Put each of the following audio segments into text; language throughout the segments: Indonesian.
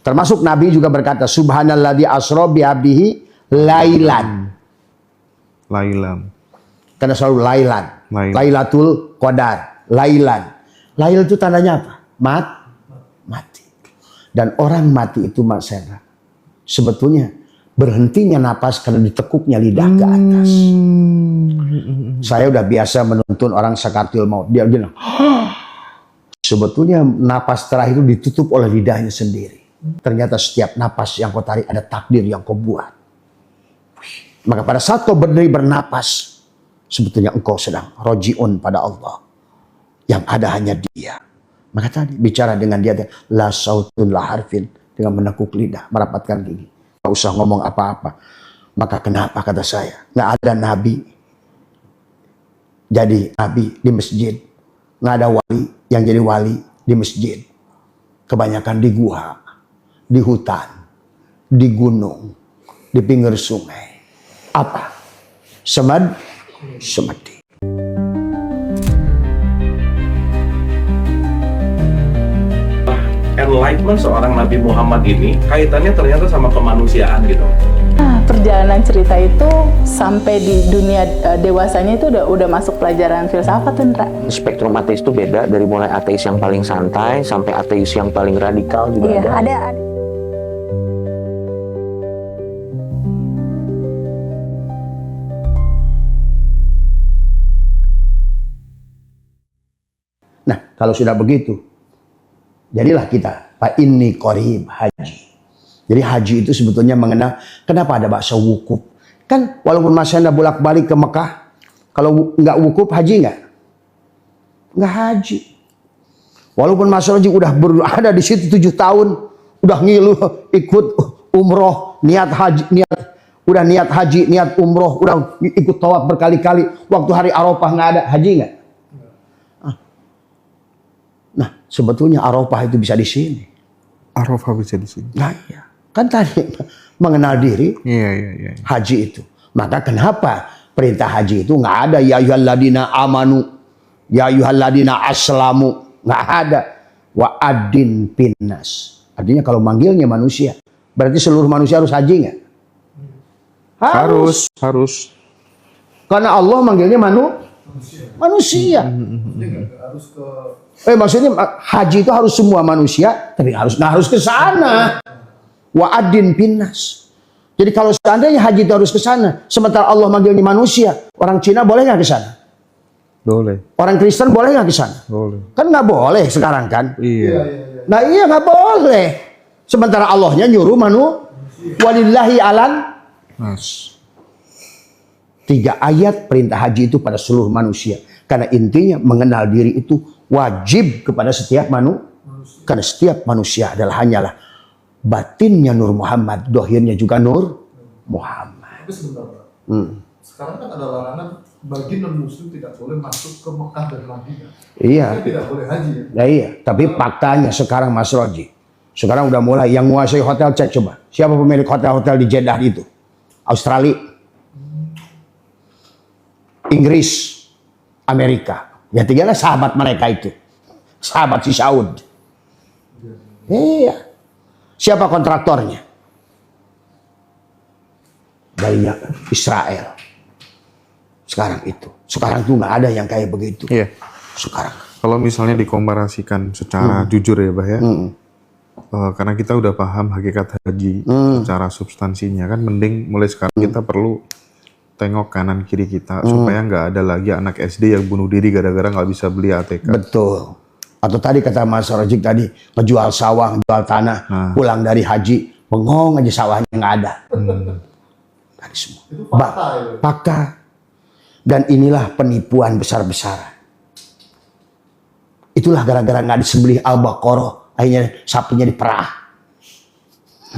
Termasuk Nabi juga berkata, Subhanalladzi asra bi abdihi lailan. Lailan. Karena selalu lailan. Lail. Lailatul Qadar. Lailan. Lail itu tandanya apa? Mati. Dan orang mati itu Mas Sera, sebetulnya berhentinya napas karena ditekuknya lidah ke atas. Saya udah biasa menuntun orang sakaratul maut. Dia bilang, sebetulnya napas terakhir itu ditutup oleh lidahnya sendiri. Ternyata setiap napas yang kau tarik ada takdir yang kau buat. Maka pada saat kau berdiri bernapas, sebetulnya engkau sedang rojiun pada Allah. Yang ada hanya Dia. Maka tadi bicara dengan Dia, la sautun la harfin, dengan menekuk lidah, merapatkan gigi. Gak usah ngomong apa-apa. Maka kenapa kata saya, nggak ada nabi jadi nabi di masjid, nggak ada wali yang jadi wali di masjid. Kebanyakan di gua, di hutan, di gunung, di pinggir sungai. Apa? Semedi. Enlightenment seorang Nabi Muhammad ini kaitannya ternyata sama kemanusiaan gitu. Nah, perjalanan cerita itu sampai di dunia dewasanya itu udah masuk pelajaran filsafat tuh, Ndra. Spektrum ateis itu beda, dari mulai ateis yang paling santai sampai ateis yang paling radikal juga Iya, ada. ada. Nah, kalau sudah begitu, jadilah kita fa inni qarib haji. Jadi haji itu sebetulnya mengenal kenapa ada bahasa wukuf. Kan walaupun Mas Hendra bolak-balik ke Mekah, kalau nggak wukuf haji nggak? Nggak haji. Walaupun Mas Roji udah berada di situ 7 tahun, udah ngilu ikut umroh, niat haji, niat umroh, udah ikut tawaf berkali-kali. Waktu hari Arafah nggak ada, haji nggak? Nah, sebetulnya Arafah itu bisa di sini. Arafah bisa di sini. Nah, iya. Kan tadi mengenal diri, Iya. haji itu. Maka kenapa perintah haji itu nggak ada ya ayyuhalladzina amanu, ya ayyuhalladzina aslamu, nggak ada. Wa adin pinnas. Artinya kalau manggilnya manusia, berarti seluruh manusia harus haji nggak? Harus. Karena Allah manggilnya manusia. Maksudnya haji itu harus semua manusia, tapi harus ke sana. Wa adin pinnas. Jadi kalau seandainya haji itu harus ke sana, sementara Allah manggilnya manusia, orang Cina boleh nggak ke sana? Boleh. Orang Kristen boleh nggak ke sana? Boleh. Kan nggak boleh sekarang kan? Iya. Nah iya nggak boleh. Sementara Allahnya nyuruh walillahi alan. Mas. 3 ayat perintah haji itu pada seluruh manusia. Karena intinya mengenal diri itu wajib kepada setiap manusia. Karena setiap manusia adalah hanyalah batinnya Nur Muhammad, dohirnya juga Nur Muhammad. Tapi sebentar, Pak. Sekarang kan ada larangan bagi non-muslim tidak boleh masuk ke Mekah dan Madinah. Iya. Dia tidak boleh haji ya? Ya iya, tapi faktanya sekarang Mas Roji, sekarang udah mulai yang menguasai hotel, cek coba. Siapa pemilik hotel-hotel di Jeddah itu? Australia, Inggris, Amerika. Ya tinggalnya sahabat mereka itu. Sahabat si Saud. Iya. Siapa kontraktornya? Dari Israel. Sekarang itu. Sekarang tuh nggak ada yang kayak begitu. Iya. Sekarang. Kalau misalnya dikomparasikan secara jujur ya, Bah ya. Karena kita udah paham hakikat haji secara substansinya, kan mending mulai sekarang kita perlu tengok kanan kiri kita supaya nggak ada lagi anak SD yang bunuh diri gara-gara nggak bisa beli ATK. Betul. Atau tadi kata Mas Rojik tadi, ngejual sawah, ngejual tanah, pulang dari haji, bengong aja sawahnya nggak ada. Tadi semua. Itu fakta ya? Fakta. Dan inilah penipuan besar-besaran. Itulah gara-gara nggak disembelih Al-Baqarah, akhirnya sapinya diperah.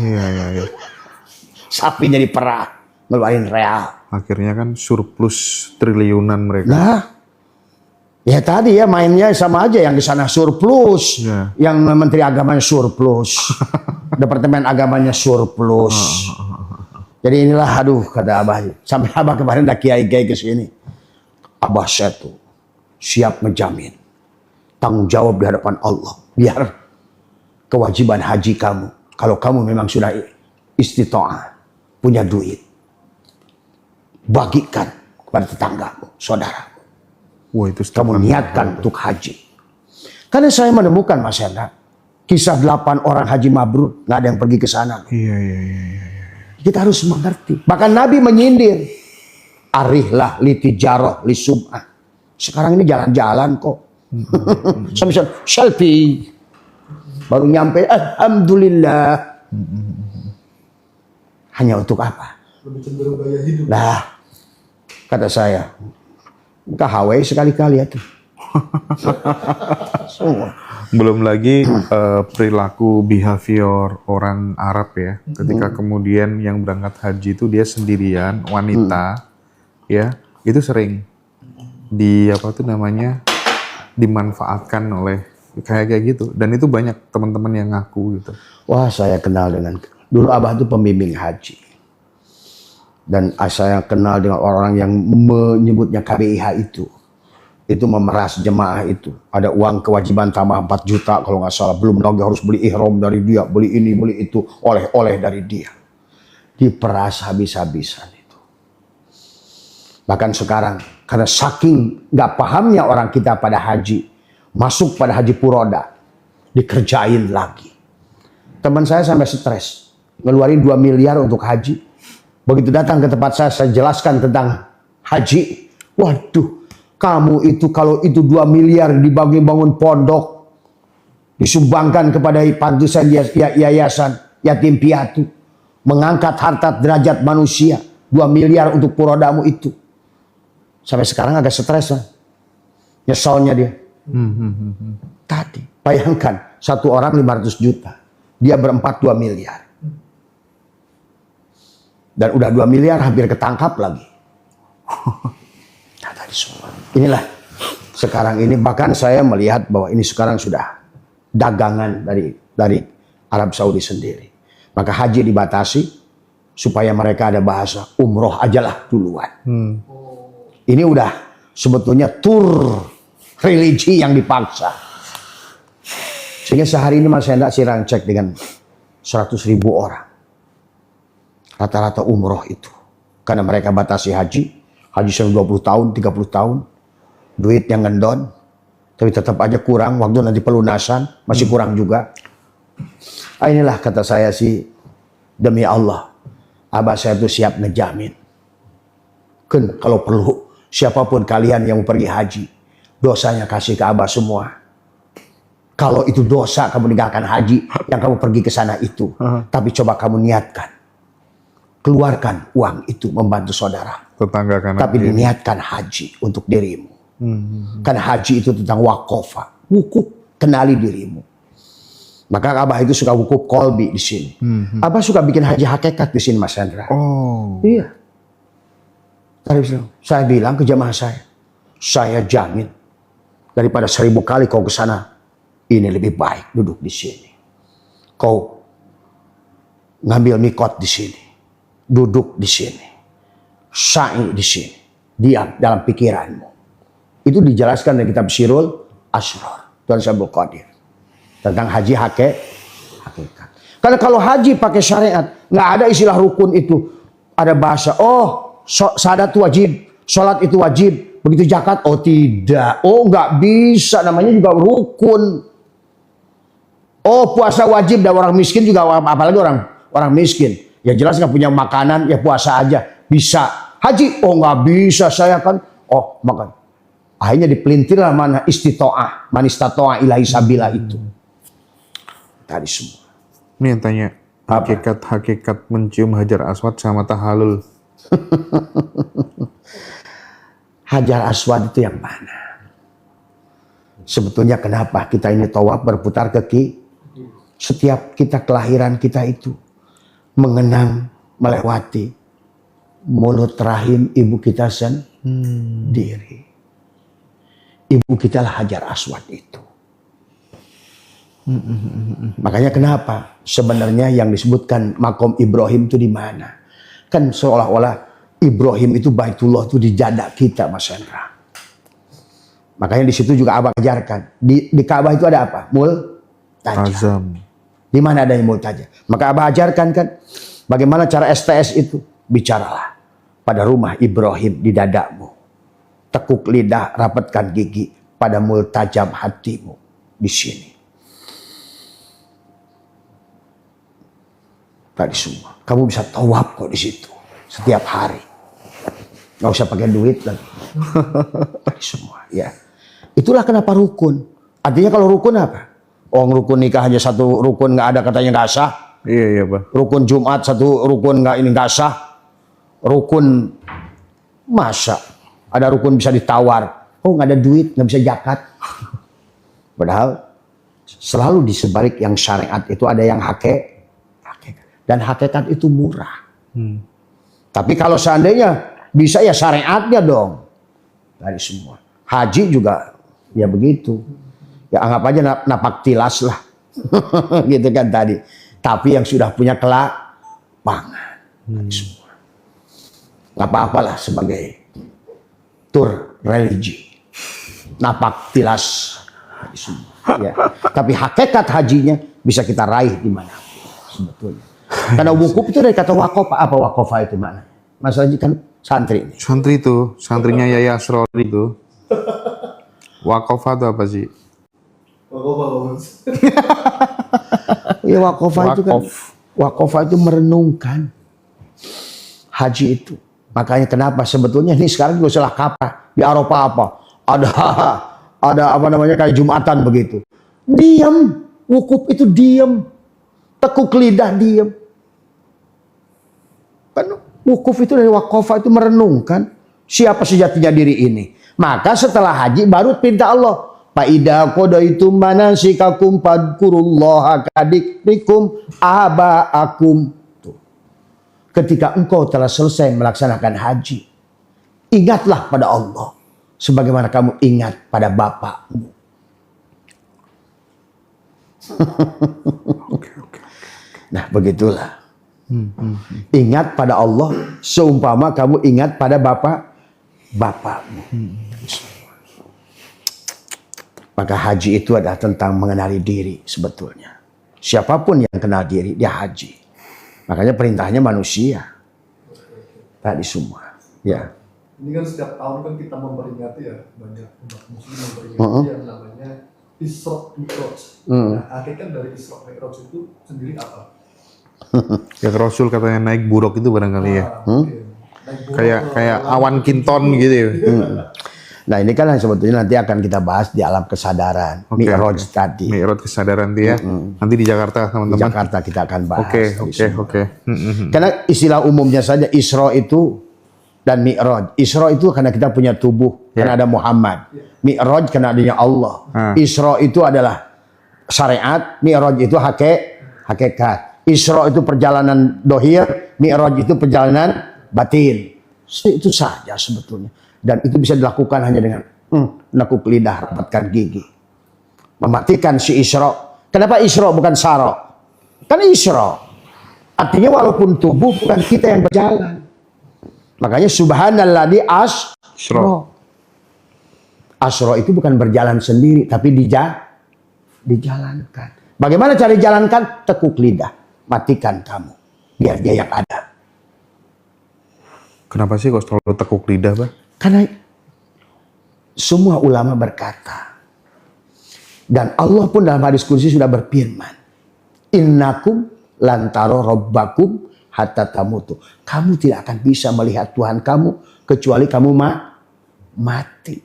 Iya. Sapinya diperah, ngeluarin real. Akhirnya kan surplus triliunan mereka. Nah, ya tadi ya mainnya sama aja, yang di sana surplus, yang Menteri Agamanya surplus, Departemen Agamanya surplus. Jadi inilah, aduh kata Abah, sampai Abah kemarin dah kiai-kiai ke sini. Abah saya tuh siap menjamin tanggung jawab di hadapan Allah, biar kewajiban haji kamu Kalau kamu memang sudah istitoah, punya duit, bagikan kepada tetanggamu, saudaramu. Wah, itu Kamu statement. niatkan untuk haji. Karena saya menemukan Mas Hendra, kisah 8 orang haji mabrur, nggak ada yang pergi ke sana. Iya. Kita harus mengerti. Bahkan Nabi menyindir, arihlah li tijarah li sum'ah. Sekarang ini jalan-jalan kok. Sampai selfie. Baru nyampe, alhamdulillah. Hanya untuk apa? Lebih cenderung gaya hidup. Nah, kata saya, KHW sekali-kali ya tuh. Semua. Belum lagi perilaku behavior orang Arab ya. Ketika kemudian yang berangkat haji itu dia sendirian, wanita, ya, itu sering dimanfaatkan oleh kayak gitu. Dan itu banyak teman-teman yang ngaku gitu. Wah, saya kenal dengan, dulu Abah itu pembimbing haji. Dan saya kenal dengan orang yang menyebutnya KBIH itu memeras jemaah itu. Ada uang kewajiban tambah 4 juta kalau nggak salah. Belum lagi harus beli ihram dari dia, beli ini, beli itu, oleh-oleh dari dia. Diperas habis-habisan itu. Bahkan sekarang, karena saking nggak pahamnya orang kita pada haji, masuk pada haji puroda, dikerjain lagi. Teman saya sampai stres, ngeluarin 2 miliar untuk haji. Begitu datang ke tempat saya jelaskan tentang haji. Waduh, kamu itu kalau itu 2 miliar dibagi bangun pondok, disumbangkan kepada pantisan yayasan yatim piatu, mengangkat harta derajat manusia, 2 miliar untuk purodamu itu. Sampai sekarang agak stres lah. Nyesalnya dia. Tadi, bayangkan 1 orang 500 juta. Dia berempat 2 miliar. Dan udah 2 miliar hampir ketangkap lagi. Nah, tadi semua. Inilah sekarang ini, bahkan saya melihat bahwa ini sekarang sudah dagangan dari Arab Saudi sendiri. Maka haji dibatasi supaya mereka ada bahasa umroh ajalah duluan. Ini udah sebetulnya tur religi yang dipaksa. Sehingga sehari ini Mas Hendra Sirang cek dengan 100.000 orang. Rata-rata umroh itu. Karena mereka batasi haji selama 20 tahun, 30 tahun. Duit yang ngendon. Tapi tetap aja kurang. Waktu nanti pelunasan masih kurang juga. Nah, inilah kata saya sih. Demi Allah. Abah saya itu siap ngejamin. Kan kalau perlu. Siapapun kalian yang mau pergi haji. Dosanya kasih ke Abah semua. Kalau itu dosa kamu meninggalkan haji. Yang kamu pergi ke sana itu. Tapi coba kamu niatkan. Keluarkan uang itu membantu saudara. Tetangga kanan Tapi kiri. diniatkan haji untuk dirimu. Karena haji itu tentang wakofa. Wukuf, kenali dirimu. Maka Abah itu suka wukuf kolbi di sini. Abah suka bikin haji hakikat di sini Mas Hendra. Oh. Iya. Saya bilang ke jemaah saya jamin daripada 1000 kali kau ke sana, ini lebih baik duduk di sini. Kau ngambil mikot di sini, duduk di sini, sa'i di sini, diam dalam pikiranmu. Itu dijelaskan dari kitab Syirul Asrar Tuan Syabul Qadir tentang haji hakikat. Karena kalau haji pakai syariat, nggak ada istilah rukun itu. Ada bahasa, syahadat wajib, sholat itu wajib, begitu zakat, tidak. Nggak bisa, namanya juga rukun. Puasa wajib dan orang miskin juga, apalagi orang miskin. Ya jelas nggak punya makanan, ya puasa aja. Bisa. Haji, nggak bisa, saya kan. Makan. Akhirnya dipelintirlah mana istitoah, man istatoah ilahi sabila itu. Tadi semua. Ini yang tanya, hakikat mencium Hajar Aswad sama tahalul. Hajar Aswad itu yang mana? Sebetulnya kenapa kita ini tawaf berputar ke setiap kita kelahiran kita itu mengenang, melewati mulut rahim ibu kita sendiri. Ibu kita lah Hajar Aswad itu. Makanya kenapa sebenarnya yang disebutkan makom Ibrahim itu di mana? Kan seolah-olah Ibrahim itu Baitullah itu di dada kita Mas Hendra. Makanya di situ juga Abah ajarkan. Di Ka'bah itu ada apa? Multazam. Di mana adanya multajam. Maka Abah ajarkan kan bagaimana cara STS itu. Bicaralah pada rumah Ibrahim di dadamu. Tekuk lidah, rapatkan gigi pada multajam hatimu di sini. Tadi semua. Kamu bisa tawaf kok di situ setiap hari. Nggak usah pakai duit lagi. Tadi semua, ya. Itulah kenapa rukun. Artinya kalau rukun apa? Oh, rukun nikah hanya satu rukun nggak ada katanya nggak sah. Iya, Pak. Rukun Jumat satu rukun nggak sah. Rukun masa ada rukun bisa ditawar. Oh, nggak ada duit, nggak bisa zakat. Padahal selalu di sebalik yang syariat itu ada yang hakikat. Dan hakikat itu murah. Tapi kalau seandainya bisa ya syariatnya dong. Dari semua. Haji juga ya begitu. Ya anggap aja napak tilas lah. Gitu kan tadi. Tapi yang sudah punya kelapangan. Dari semua. Gak apa-apalah sebagai tur religi. Napak tilas. Dari semua. Ya. Tapi hakikat hajinya bisa kita raih di mana sebetulnya. Karena wukuf itu dari kata wakofa. Apa wakofa itu mana? Mas Haji kan santri ini. Santri itu, santrinya Yaya Asrori itu. Wakofa itu apa sih? Ya wakofa itu kan. Wakofa itu merenungkan haji itu. Makanya kenapa sebetulnya ini sekarang juga salah kaprah. Di Eropa apa? Ada apa namanya kayak Jumatan begitu. Diam. Wukuf itu diam. Tekuk lidah diam. Kan wukuf itu dari wakofa itu merenungkan siapa sejatinya diri ini. Maka setelah haji baru perintah Allah. Fa idza qadaitum manasikakum fadkurullaha kadikrikum abaakum. Ketika engkau telah selesai melaksanakan haji, ingatlah pada Allah sebagaimana kamu ingat pada bapakmu. Nah, begitulah. Ingat pada Allah seumpama kamu ingat pada bapakmu. Maka haji itu adalah tentang mengenali diri sebetulnya. Siapapun yang kenal diri, dia haji. Makanya perintahnya manusia. Tadi semua. Ya. Ini kan setiap tahun kan kita memperingati ya, banyak umat muslim memperingati yang namanya Isra Mi'raj. Nah, hakikat dari Isra Mi'raj itu sendiri apa? Ya Rasul katanya naik buruk itu barangkali ya. Kayak awan kinton gitu ya. Nah ini kan yang sebetulnya nanti akan kita bahas di alam kesadaran. Mi'raj tadi. Mi'raj kesadaran dia. Nanti di Jakarta Di teman-teman. Jakarta kita akan bahas. Oke. Karena istilah umumnya saja Isra itu dan Mi'raj. Isra itu karena kita punya tubuh. Karena ada Muhammad. Mi'raj karena adanya Allah. Isra itu adalah syariat. Mi'raj itu hakikat. Isra itu perjalanan dohir, Mi'raj itu perjalanan batin. Itu saja sebetulnya. Dan itu bisa dilakukan hanya dengan nekuk lidah, rapatkan gigi. Mematikan si Isra. Kenapa Isra bukan Sara? Kan Isra. Artinya walaupun tubuh bukan kita yang berjalan. Makanya subhanalladzi asra. Asra itu bukan berjalan sendiri, tapi dijalankan. Bagaimana cara dijalankan? Tekuk lidah. Matikan kamu, biar dia yang ada. Kenapa sih kok selalu tekuk lidah, Pak? Karena semua ulama berkata, dan Allah pun dalam hadis kursi sudah berfirman, innakum lantaro robbakum hatta tamutu. Kamu tidak akan bisa melihat Tuhan kamu kecuali kamu mati.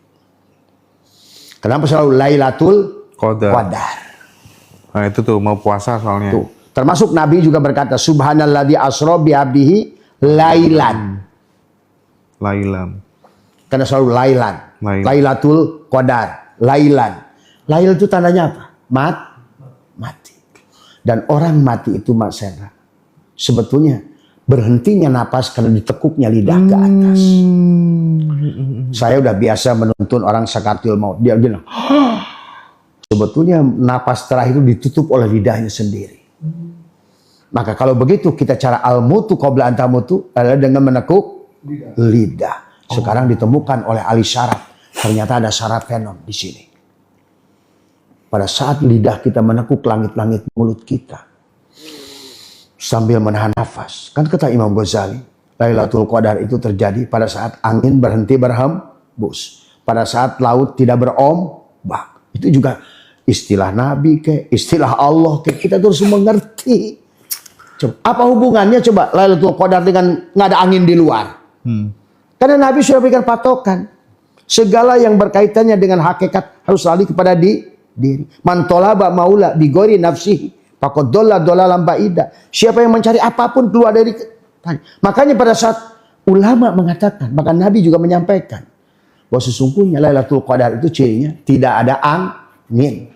Kenapa selalu Lailatul Qadar? Nah itu tuh mau puasa soalnya. Tuh. Termasuk Nabi juga berkata, subhanalladzi asra bi'abdihi lailan. Karena selalu lailan. Lailatul Qadar. Lailan. Lail itu tandanya apa? Mati. Dan orang mati itu Mas Sera, sebetulnya berhentinya napas karena ditekuknya lidah ke atas. Saya udah biasa menuntun orang sakatil maut. Dia bilang, sebetulnya napas terakhir itu ditutup oleh lidahnya sendiri. Maka kalau begitu kita cara al-mutu qabla an tamutu adalah dengan menekuk lidah. Sekarang ditemukan oleh ahli syaraf. Ternyata ada syaraf fenom di sini. Pada saat lidah kita menekuk langit-langit mulut kita, sambil menahan nafas. Kan kata Imam Ghazali, Lailatul Qadar itu terjadi pada saat angin berhenti berhembus, pada saat laut tidak berombak. Itu juga istilah Nabi ke, istilah Allah ke, kita terus mengerti. Coba, apa hubungannya coba Lailatul Qadar dengan nggak ada angin di luar? Karena Nabi sudah berikan patokan. Segala yang berkaitannya dengan hakikat harus selalu kepada diri. Man tolaba maula bigori nafsihi faqad dhalla dhalalan ba'ida. Siapa yang mencari apapun keluar dari tadi. Makanya pada saat ulama mengatakan, maka Nabi juga menyampaikan bahwa sesungguhnya Lailatul Qadar itu cirinya tidak ada angin,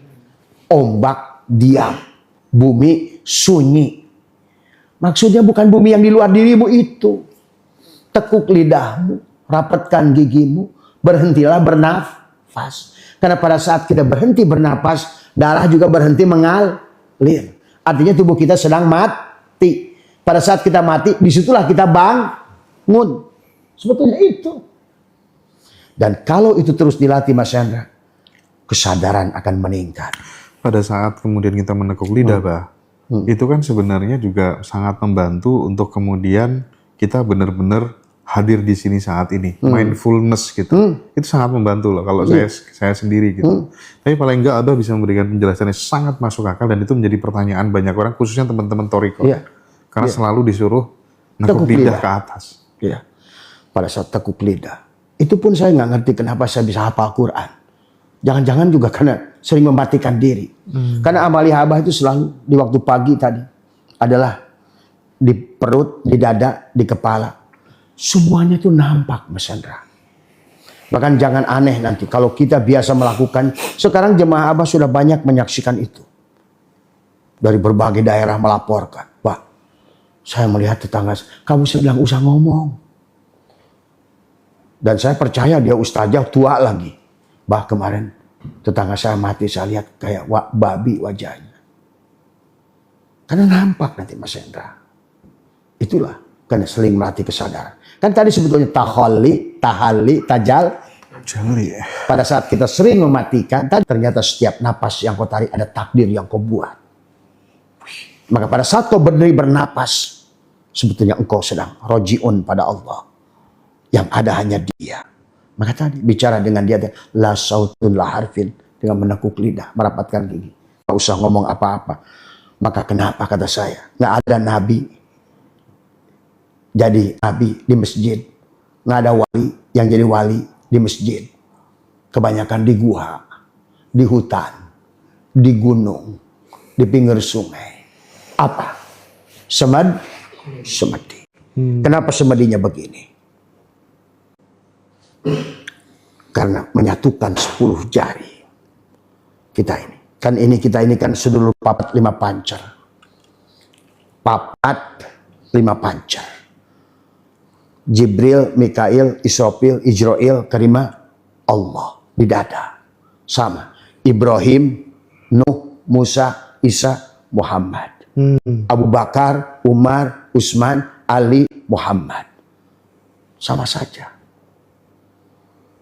ombak diam, bumi sunyi. Maksudnya bukan bumi yang di luar dirimu itu. Tekuk lidahmu, rapatkan gigimu, berhentilah bernafas. Karena pada saat kita berhenti bernafas, darah juga berhenti mengalir. Artinya tubuh kita sedang mati. Pada saat kita mati, disitulah kita bangun. Sebetulnya itu. Dan kalau itu terus dilatih Mas Chandra, kesadaran akan meningkat. Pada saat kemudian kita menekuk lidah, Bah, itu kan sebenarnya juga sangat membantu untuk kemudian kita benar-benar hadir di sini saat ini, mindfulness gitu. Itu sangat membantu loh kalau saya sendiri gitu. Tapi paling enggak Abah bisa memberikan penjelasan yang sangat masuk akal dan itu menjadi pertanyaan banyak orang, khususnya teman-teman Thoriqot. Karena selalu disuruh nekuk lidah ke atas. Iya. Pada saat tekuk lidah. Itu pun saya nggak ngerti kenapa saya bisa hafal Quran. Jangan-jangan juga karena sering mematikan diri. Karena amalia Abah itu selalu di waktu pagi tadi adalah di perut, di dada, di kepala. Semuanya itu nampak, Mas Chandra. Bahkan jangan aneh nanti kalau kita biasa melakukan. Sekarang jemaah Abah sudah banyak menyaksikan itu. Dari berbagai daerah melaporkan. Pak, saya melihat tetangga, kamu sedang usah ngomong. Dan saya percaya dia ustazah tua lagi. Bah, kemarin tetangga saya mati, saya lihat kayak babi wajahnya. Karena nampak nanti Mas Chandra. Itulah karena seling melatih kesadaran. Kan tadi sebetulnya tahalli, tajal. Pada saat kita sering mematikan, ternyata setiap napas yang kau tarik ada takdir yang kau buat. Maka pada saat kau berdiri bernapas, sebetulnya engkau sedang rojiun pada Allah. Yang ada hanya Dia. Maka tadi bicara dengan Dia, la sautun la harfin, dengan menekuk lidah, merapatkan gigi. Gak usah ngomong apa-apa. Maka kenapa kata saya, gak ada Nabi jadi nabi di masjid, nggak ada wali yang jadi wali di masjid. Kebanyakan di gua, di hutan, di gunung, di pinggir sungai. Apa? Semedi. Kenapa semedinya begini? Karena menyatukan 10 jari kita ini. Kita ini kan sedulur papat 5 pancer. Papat 5 pancer. Jibril, Mikail, Israfil, Ijrail, Karimah, Allah di dada. Sama. Ibrahim, Nuh, Musa, Isa, Muhammad. Abu Bakar, Umar, Utsman, Ali, Muhammad. Sama saja.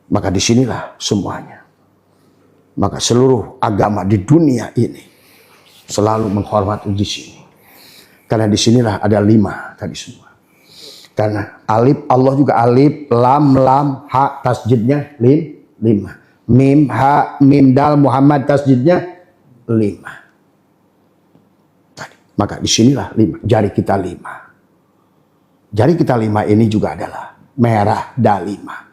Maka disinilah semuanya. Maka seluruh agama di dunia ini selalu menghormati di sini. Karena disinilah ada 5 tadi semua. Karena alif, Allah juga alif, lam, ha, tasjidnya 5. Mim, ha, mim, dal, Muhammad, tasjidnya 5. Tadi. Maka disinilah 5. Jari kita 5. Jari kita 5 ini juga adalah merah dalima.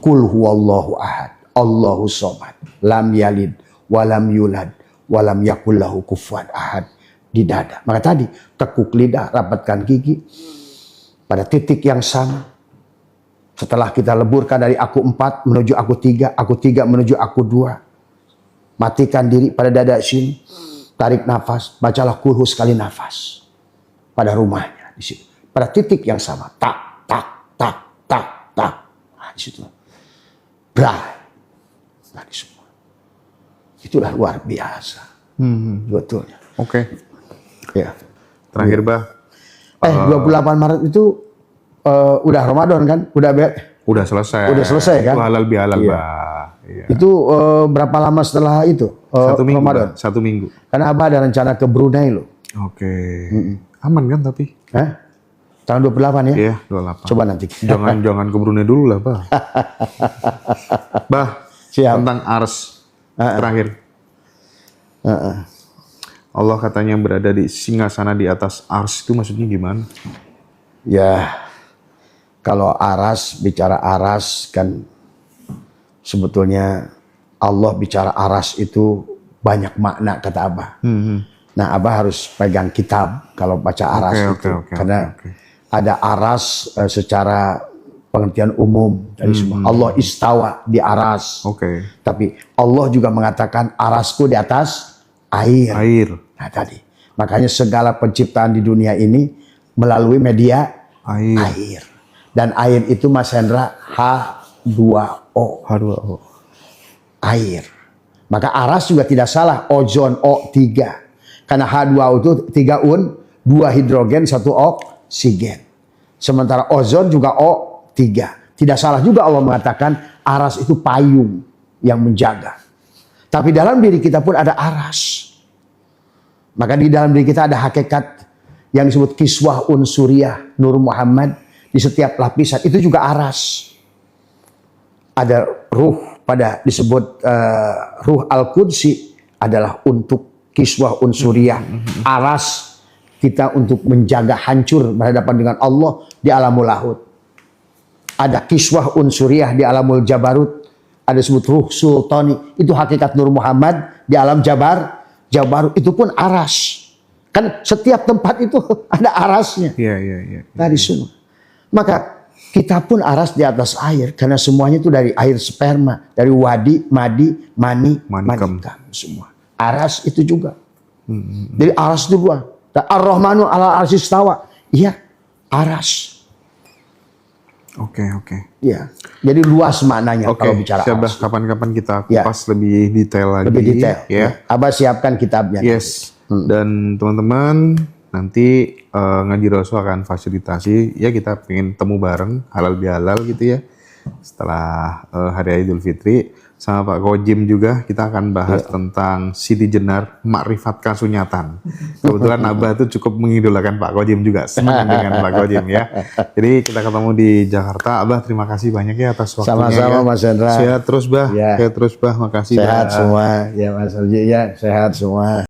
Kul huwallahu ahad, Allahu somad, lam yalid, walam yulad, walam yakullahu kufuwan ahad. Di dada. Maka tadi tekuk lidah, rapatkan gigi. Pada titik yang sama, setelah kita leburkan dari aku 4 menuju aku 3, aku 3 menuju aku 2. Matikan diri pada dada sini, tarik nafas, bacalah kulhu sekali nafas. Pada rumahnya di situ. Pada titik yang sama, tak, tak, tak, tak, tak. Nah, di situ. Bray. Nah, di semua. Itulah luar biasa. Betulnya. Oke. Ya. Terakhir, Bah. 28 Maret itu udah Ramadan kan? Udah selesai. Udah selesai kan? Itu halal bihalal, Iya. Bah. Iya. Itu berapa lama setelah itu? 1 minggu, Ramadan? Bah. 1 minggu. Karena Abah ada rencana ke Brunei loh. Oke. Aman kan tapi? Hah? Tanggal 28 ya? Iya, 28. Coba nanti. Jangan ke Brunei dulu lah, Bah. Bah, Siap. tentang ars terakhir. Allah katanya berada di singgasana di atas ars, itu maksudnya gimana? Ya, kalau aras, bicara aras kan sebetulnya Allah bicara aras itu banyak makna kata Abah. Nah, Abah harus pegang kitab kalau baca aras itu. Karena ada aras secara pengertian umum dari semua. Allah istawa di aras. Tapi Allah juga mengatakan arasku di atas air. Nah tadi. Makanya segala penciptaan di dunia ini melalui media air. Dan air itu Mas Hendra H2O. Air. Maka aras juga tidak salah. Ozon O3. Karena H2O itu 3 un, 2 hidrogen, 1 oksigen. Sementara ozon juga O3. Tidak salah juga Allah mengatakan aras itu payung yang menjaga. Tapi dalam diri kita pun ada aras. Maka di dalam diri kita ada hakikat yang disebut kiswah unsuriyah Nur Muhammad di setiap lapisan itu juga aras. Ada ruh pada disebut ruh al-qudsi adalah untuk kiswah unsuriyah. Aras kita untuk menjaga hancur berhadapan dengan Allah di alamul lahud. Ada kiswah unsuriyah di alamul jabarut. Ada disebut ruh sultani. Itu hakikat Nur Muhammad di alam jabarut. Itu pun aras. Kan setiap tempat itu ada arasnya. Iya. Dari semua. Maka kita pun aras di atas air. Karena semuanya itu dari air sperma. Dari wadi, madi, manikam. Semua. Aras itu juga. Jadi aras itu dua. Ar-Rahmanu ala arsis istawa. Iya, aras. Oke. Iya. Jadi luas maknanya kalau bicara aras. Kapan-kapan kita kupas lebih detail lagi. Lebih detail. Ya. Abah siapkan kitabnya. Yes. Dan teman-teman nanti Ngaji Rasul akan fasilitasi. Ya kita pengen temu bareng halal bihalal gitu ya. Setelah Hari Idul Fitri. Sama Pak Kojim juga kita akan bahas tentang Siti Jenar Makrifat Kasunyatan. Kebetulan Abah tuh cukup mengidolakan Pak Kojim juga, senang dengan Pak Kojim ya. Jadi kita ketemu di Jakarta. Abah terima kasih banyak ya atas waktunya. Sama-sama Mas Hendra. Sehat terus Bah. Sehat terus Bah, makasih. Sehat semua. Ya Mas Arji ya, sehat semua.